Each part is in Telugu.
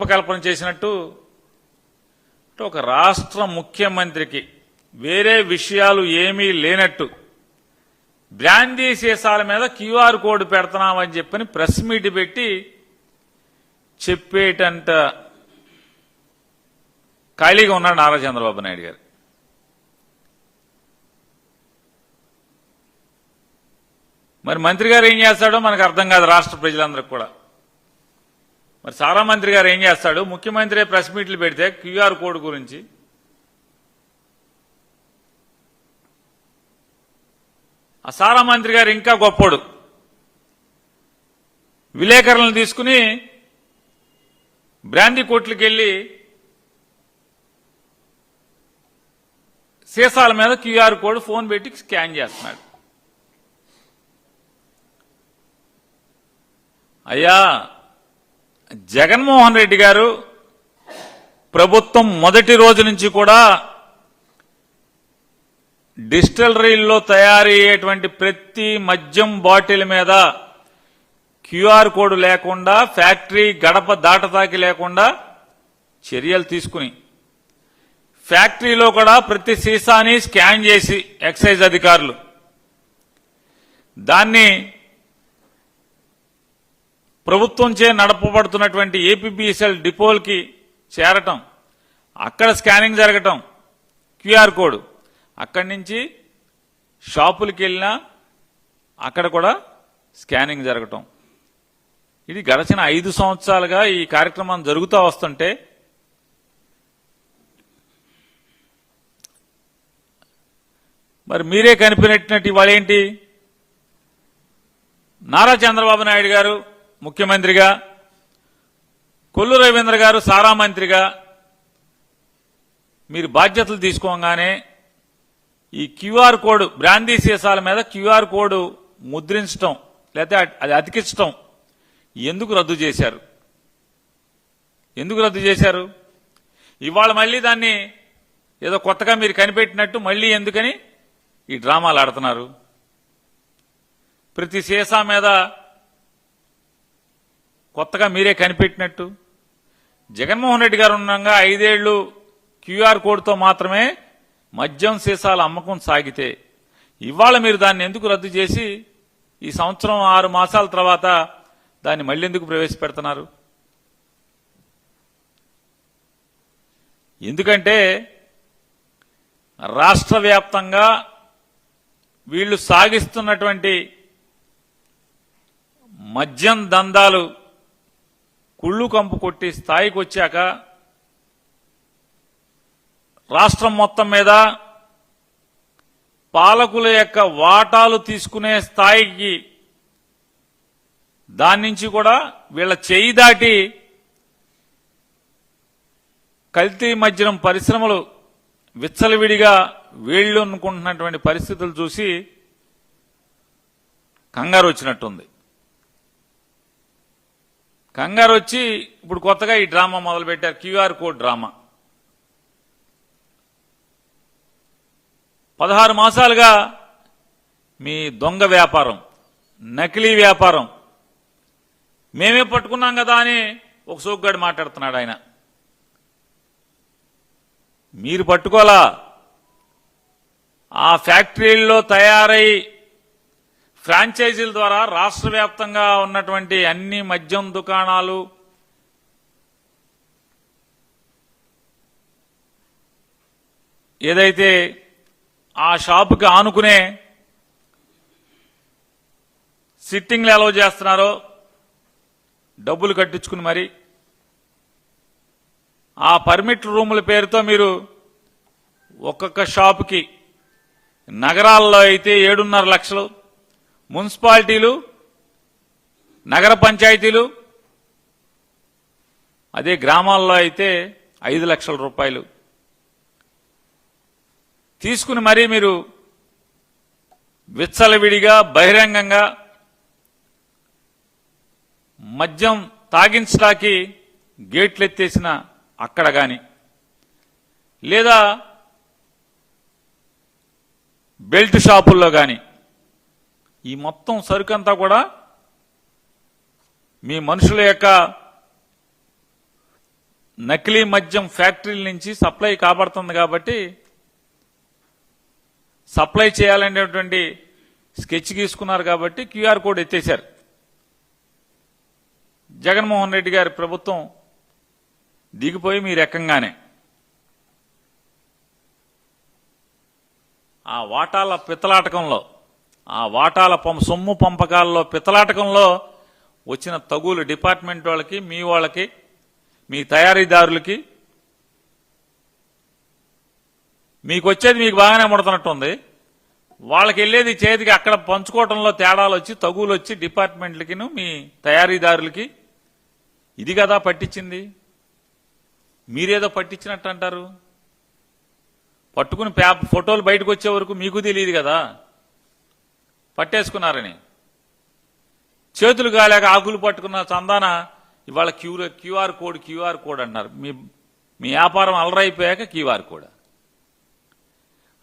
రూపకల్పన చేసినట్టు ఒక రాష్ట్ర ముఖ్యమంత్రికి వేరే విషయాలు ఏమీ లేనట్టు బ్రాందీ సీసాల మీద క్యూఆర్ కోడ్ పెడుతున్నామని చెప్పని ప్రెస్ మీట్ పెట్టి చెప్పేటంత ఖాళీగా ఉన్నాడు నారా చంద్రబాబు నాయుడు గారు. మరి మంత్రి గారు ఏం చేస్తాడో మనకు అర్థం కాదు, రాష్ట్ర ప్రజలందరికీ కూడా. మరి సారా మంత్రి గారు ఏం చేస్తాడు? ముఖ్యమంత్రి ప్రెస్ మీట్లు పెడితే క్యూఆర్ కోడ్ గురించి ఆ సారా మంత్రి గారు ఇంకా గొప్పోడు. విలేకరులను తీసుకుని బ్రాందీ కోట్లకి వెళ్లి సీసాల మీద క్యూఆర్ కోడ్ ఫోన్ పెట్టి స్కాన్ చేస్తున్నాడు. అయ్యా, జగన్మోహన్ రెడ్డి గారు ప్రభుత్వం మొదటి రోజు నుంచి కూడా డిస్టిలరీల్లో తయారయ్యేటువంటి ప్రతి మద్యం బాటిల్ మీద క్యూఆర్ కోడ్ లేకుండా, ఫ్యాక్టరీ గడప దాటతాకి లేకుండా చర్యలు తీసుకుని ఫ్యాక్టరీలో కూడా ప్రతి సీసాని స్కాన్ చేసి ఎక్సైజ్ అధికారులు దాన్ని ప్రభుత్వంచే నడపబడుతున్నటువంటి ఏపీబీఎస్ఎల్ డిపోలకి చేరటం, అక్కడ స్కానింగ్ జరగటం, క్యూఆర్ కోడ్ అక్కడి నుంచి షాపులకి వెళ్ళినా అక్కడ కూడా స్కానింగ్ జరగటం. ఇది గడిచిన 5 సంవత్సరాలుగా ఈ కార్యక్రమం జరుగుతూ వస్తుంటే మరి మీరే కనిపెట్టినట్టు ఇవాళ ఏంటి? నారా చంద్రబాబు నాయుడు గారు ముఖ్యమంత్రిగా, కొల్లు రవీంద్ర గారు సారా మంత్రిగా మీరు బాధ్యతలు తీసుకోగానే ఈ క్యూఆర్ కోడ్ బ్రాందీ సీసాల మీద క్యూఆర్ కోడ్ ముద్రించడం లేకపోతే అది అతికించడం ఎందుకు రద్దు చేశారు? ఎందుకు రద్దు చేశారు? ఇవాళ మళ్ళీ దాన్ని ఏదో కొత్తగా మీరు కనిపెట్టినట్టు మళ్ళీ ఎందుకని ఈ డ్రామాలు ఆడుతున్నారు? ప్రతి సీసా మీద కొత్తగా మీరే కనిపెట్టినట్టు. జగన్మోహన్ రెడ్డి గారు ఉండగా 5 ఏళ్లు క్యూఆర్ కోడ్తో మాత్రమే మద్యం సీసాల అమ్మకం సాగితే ఇవాళ మీరు దాన్ని ఎందుకు రద్దు చేసి ఈ సంవత్సరం 6 మాసాల తర్వాత దాన్ని మళ్ళీ ఎందుకు ప్రవేశపెడుతున్నారు? ఎందుకంటే రాష్ట్ర వ్యాప్తంగా వీళ్లు సాగిస్తున్నటువంటి మద్యం దందాలు కుళ్ళు కంపు కొట్టి స్థాయికి వచ్చాక రాష్ట్రం మొత్తం మీద పాలకుల యొక్క వాటాలు తీసుకునే స్థాయికి దాని నుంచి కూడా వీళ్ళ చేయి దాటి కల్తీ మద్యం పరిశ్రమలు విచ్చలవిడిగా వీళ్లు అనుకుంటున్నటువంటి పరిస్థితులు చూసి కంగారు వచ్చినట్టుంది. కంగారు వచ్చి ఇప్పుడు కొత్తగా ఈ డ్రామా మొదలుపెట్టారు, క్యూఆర్ కోడ్ డ్రామా. 16 మాసాలుగా మీ దొంగ వ్యాపారం, నకిలీ వ్యాపారం మేమే పట్టుకున్నాం కదా అని ఒక సోగ్గాడు మాట్లాడుతున్నాడు. ఆయన మీరు పట్టుకోలా, ఆ ఫ్యాక్టరీల్లో తయారై ఫ్రాంచైజీల ద్వారా రాష్ట్ర వ్యాప్తంగా ఉన్నటువంటి అన్ని మద్యం దుకాణాలు ఏదైతే ఆ షాపుకి ఆనుకునే సిట్టింగ్లు అలౌ చేస్తున్నారో డబ్బులు కట్టించుకుని మరి ఆ పర్మిట్ రూముల పేరుతో మీరు ఒక్కొక్క షాపుకి నగరాల్లో అయితే 7.5 లక్షలు, మున్సిపాలిటీలు, నగర పంచాయతీలు, అదే గ్రామాల్లో అయితే 5 లక్షల రూపాయలు తీసుకుని మరీ మీరు విచ్చలవిడిగా బహిరంగంగా మద్యం తాగించడానికి గేట్లు ఎత్తేసిన అక్కడ గాని, లేదా బెల్ట్ షాపుల్లో గాని ఈ మొత్తం సరుకంతా కూడా మీ మనుషుల యొక్క నకిలీ మద్యం ఫ్యాక్టరీల నుంచి సప్లై కాబడుతుంది కాబట్టి సప్లై చేయాలనేటువంటి స్కెచ్ గీసుకున్నారు కాబట్టి క్యూఆర్ కోడ్ ఎత్తేశారు. జగన్మోహన్ రెడ్డి గారి ప్రభుత్వం దిగిపోయి మీ రకంగానే ఆ వాటాల పిత్తలాటకంలో, ఆ వాటాల సొమ్ము పంపకాల్లో పిత్తలాటకంలో వచ్చిన తగులు డిపార్ట్మెంట్ వాళ్ళకి, మీ వాళ్ళకి, మీ తయారీదారులకి మీకు వచ్చేది మీకు బాగానే ముడుతున్నట్టుంది. వాళ్ళకి వెళ్ళేది చేతికి అక్కడ పంచుకోవడంలో తేడాలు వచ్చి తగులు వచ్చి డిపార్ట్మెంట్లకి మీ తయారీదారులకి ఇది కదా పట్టించింది. మీరేదో పట్టించినట్టు అంటారు. పట్టుకుని ఫోటోలు బయటకు వచ్చే వరకు మీకు తెలియదు కదా పట్టేసుకున్నారని. చేతులు గాలేక ఆకులు పట్టుకున్న చందాన ఇవాళ క్యూఆర్ కోడ్ అన్నారు. మీ వ్యాపారం అలరైపోయాక క్యూఆర్ కోడ్.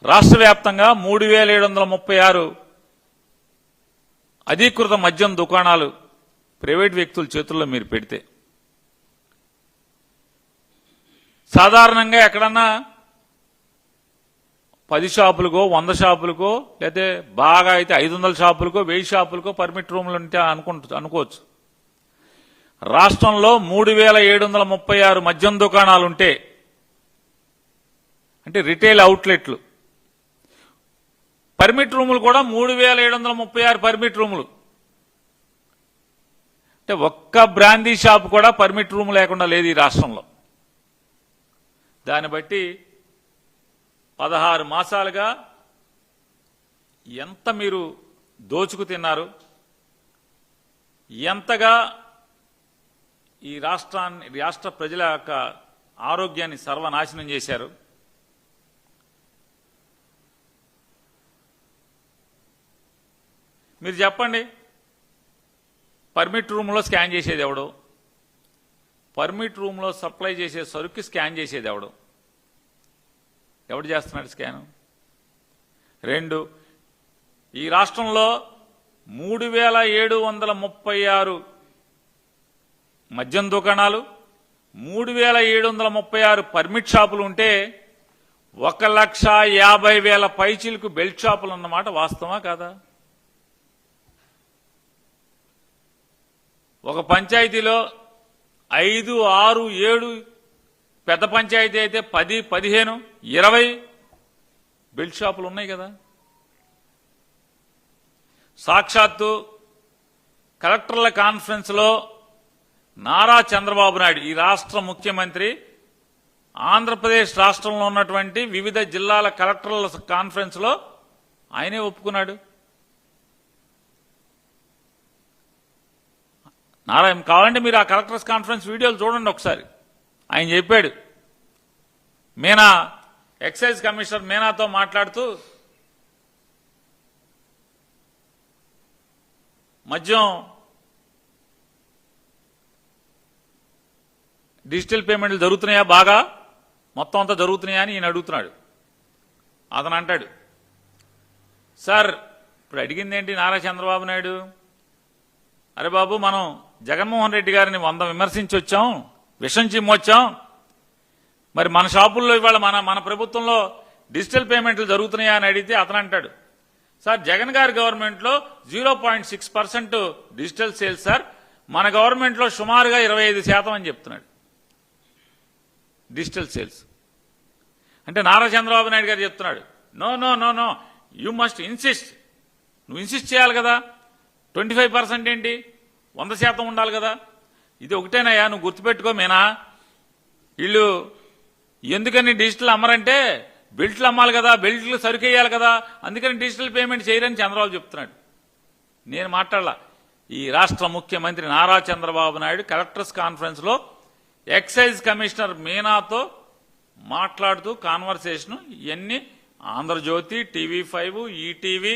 రాష్ట్ర వ్యాప్తంగా 3736 అధీకృత మద్యం దుకాణాలు ప్రైవేట్ వ్యక్తుల చేతుల్లో మీరు పెడితే, సాధారణంగా ఎక్కడన్నా 10 షాపులకో 100 షాపులకో లేకపోతే బాగా అయితే 500 షాపులకో 1000 షాపులకో పర్మిట్ రూములు ఉంటే అనుకోవచ్చు. రాష్ట్రంలో 3736 మద్యం దుకాణాలుంటే, అంటే రిటైల్ అవుట్లెట్లు, పర్మిట్ రూములు కూడా 3736 పర్మిట్ రూములు. అంటే ఒక్క బ్రాందీ షాప్ కూడా పర్మిట్ రూమ్ లేకుండా లేదు ఈ రాష్ట్రంలో. దాన్ని బట్టి 16 మాసాలుగా ఎంత మీరు దోచుకు తిన్నారు, ఎంతగా ఈ రాష్ట్ర ప్రజల యొక్క ఆరోగ్యాన్ని సర్వనాశనం చేశారు. మీరు చెప్పండి. పర్మిట్ రూమ్లో స్కాన్ చేసేది ఎవడు? పర్మిట్ రూమ్లో సప్లై చేసే సరుకు స్కాన్ చేసేది ఎవడు చేస్తున్నాడు స్కాను? 2, ఈ రాష్ట్రంలో 3736 మద్యం దుకాణాలు, 3736 పర్మిట్ షాపులు ఉంటే 1,50,000 పైచీలకు బెల్ట్ షాపులు అన్నమాట. వాస్తవమా కాదా? ఒక పంచాయతీలో 5, 6, 7, పెద్ద పంచాయతీ అయితే 10, 15, 20 బెల్ట్ షాపులు ఉన్నాయి కదా. సాక్షాత్తు కలెక్టర్ల కాన్ఫరెన్స్ లో నారా చంద్రబాబు నాయుడు, ఈ రాష్ట్ర ముఖ్యమంత్రి, ఆంధ్రప్రదేశ్ రాష్ట్రంలో ఉన్నటువంటి వివిధ జిల్లాల కలెక్టర్ల కాన్ఫరెన్స్ లో ఆయనే ఒప్పుకున్నాడు. నారాయణ కావాలంటే మీరు ఆ కలెక్టర్స్ కాన్ఫరెన్స్ వీడియోలు చూడండి ఒకసారి. ఆయన చెప్పాడు, మీనా ఎక్సైజ్ కమిషనర్ మీనాతో మాట్లాడుతూ మద్యం డిజిటల్ పేమెంట్లు జరుగుతున్నాయా, బాగా మొత్తం అంతా జరుగుతున్నాయా అని ఈయన అడుగుతున్నాడు. అతను అంటాడు, సార్ ఇప్పుడు అడిగింది ఏంటి నారా చంద్రబాబు నాయుడు, అరే బాబు మనం జగన్మోహన్ రెడ్డి గారిని 100 విమర్శించి వచ్చాం, విషం చిమ్మొచ్చాం, మరి మన షాపుల్లో ఇవాళ మన ప్రభుత్వంలో డిజిటల్ పేమెంట్లు జరుగుతున్నాయా అని అడిగితే అతను అంటాడు, సార్ జగన్ గారి గవర్నమెంట్లో 0.6% డిజిటల్ సేల్స్ సార్, మన గవర్నమెంట్లో సుమారుగా 25% అని చెప్తున్నాడు డిజిటల్ సేల్స్. అంటే నారా చంద్రబాబు నాయుడు గారు చెప్తున్నాడు, no no no no you must insist, నువ్వు ఇన్సిస్ట్ చేయాలి కదా, 25% ఏంటి, 100% ఉండాలి కదా. ఇది ఒకటేనయ్యా, నువ్వు గుర్తుపెట్టుకో మీనా, వీళ్ళు ఎందుకని డిజిటల్ అమ్మరంటే బెల్ట్లు అమ్మాలి కదా, బెల్ట్లు సరుకేయాలి కదా, అందుకని డిజిటల్ పేమెంట్ చేయరని చంద్రబాబు చెప్తున్నాడు. నేను మాట్లాడలా. ఈ రాష్ట్ర ముఖ్యమంత్రి నారా చంద్రబాబు నాయుడు కలెక్టర్స్ కాన్ఫరెన్స్ లో ఎక్సైజ్ కమిషనర్ మీనాతో మాట్లాడుతూ కాన్వర్సేషన్, ఇవన్నీ ఆంధ్రజ్యోతి, TV5, ఈటీవీ,